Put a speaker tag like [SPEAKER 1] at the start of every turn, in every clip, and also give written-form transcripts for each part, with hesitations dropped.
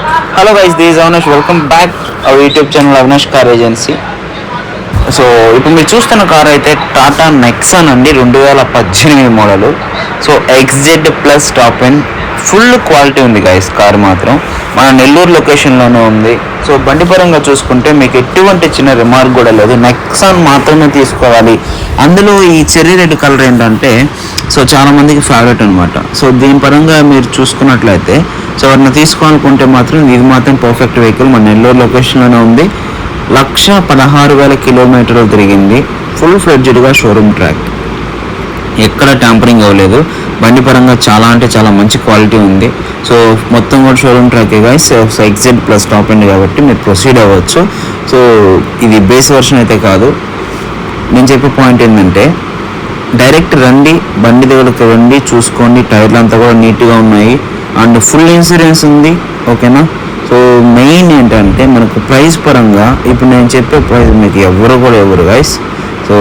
[SPEAKER 1] Hello guys, this is Avinash. Welcome back our YouTube channel Avinash Car Agency. So ఇప్పుడు మీరు చూస్తున్న car అయితే Tata Nexon అండి, 2018 model. So XZ plus top and full quality ఉంది guys. Car మాత్రం మన నెల్లూరు లొకేషన్లోనే ఉంది. సో బండి పరంగా చూసుకుంటే మీకు ఎటువంటి చిన్న రిమార్క్ కూడా లేదు. నెక్సాన్ మాత్రమే తీసుకోవాలి. అందులో ఈ చెర్రీ రెడ్ కలర్ ఏంటంటే సో చాలామందికి ఫేవరెట్ అనమాట. సో దీని పరంగా మీరు చూసుకున్నట్లయితే సో ఎవరిని తీసుకోవాలనుకుంటే మాత్రం ఇది మాత్రం పర్ఫెక్ట్ వెహికల్. మన నెల్లూరు లొకేషన్లోనే ఉంది. 1,16,000 కిలోమీటర్లు తిరిగింది. ఫుల్ ఫ్లెడ్జ్డ్గా షోరూమ్ ట్రాక్, ఎక్కడ ట్యాంపరింగ్ అవ్వలేదు. బండి పరంగా చాలా అంటే చాలా మంచి క్వాలిటీ ఉంది. సో మొత్తం కూడా షోరూమ్ ట్రాకే guys. XZ plus top end కాబట్టి మీరు ప్రొసీడ్ అవ్వచ్చు. సో ఇది బేస్ వర్షన్ అయితే కాదు. నేను చెప్పే పాయింట్ ఏంటంటే డైరెక్ట్ రండి, బండి దగ్గరకు రండి, చూసుకోండి. టైర్లు అంతా కూడా నీట్గా ఉన్నాయి అండ్ ఫుల్ ఇన్సూరెన్స్ ఉంది. ఓకేనా. సో మెయిన్ ఏంటంటే మనకు ప్రైస్ పరంగా ఇప్పుడు నేను చెప్పే ప్రైస్ మీకు ఎవరు గైస్. సో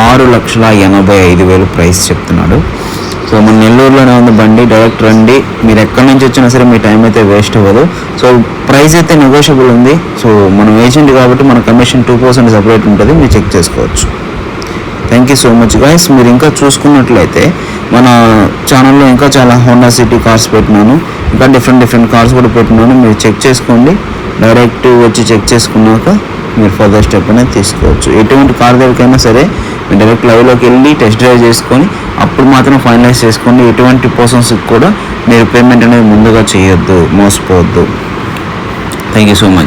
[SPEAKER 1] 6,85,000 ప్రైస్ చెప్తున్నాడు. సో మన నెల్లూరులోనే ఉంది బండి. డైరెక్ట్ రండి, మీరు ఎక్కడి నుంచి వచ్చినా సరే మీ టైం అయితే వేస్ట్ అవ్వదు. సో ప్రైస్ అయితే నెగోషియబుల్ ఉంది. సో మనం ఏజెంట్ కాబట్టి మన కమిషన్ 2% సపరేట్ ఉంటుంది, మీరు చెక్ చేసుకోవచ్చు. Thank you so much guys. మీరు ఇంకా చూసుకున్నట్లయితే మన ఛానల్లో ఇంకా చాలా హోండా సిటీ కార్స్ పెట్టినాను, ఇంకా డిఫరెంట్ కార్స్ కూడా పెట్టినాను. మీరు చెక్ చేసుకోండి. డైరెక్ట్ వచ్చి చెక్ చేసుకున్నాక మీరు ఫర్దర్ స్టెప్ అనేది తీసుకోవచ్చు. ఎటువంటి కార్ దగ్గరికైనా సరే మీరు డైరెక్ట్ లైవ్లోకి వెళ్ళి టెస్ట్ డ్రైవ్ చేసుకొని అప్పుడు మాత్రం ఫైనలైజ్ చేసుకోండి. ఎటువంటి పర్సన్స్కి కూడా మీరు పేమెంట్ అనేది ముందుగా చేయొద్దు, మోసపోవద్దు. Thank you so much.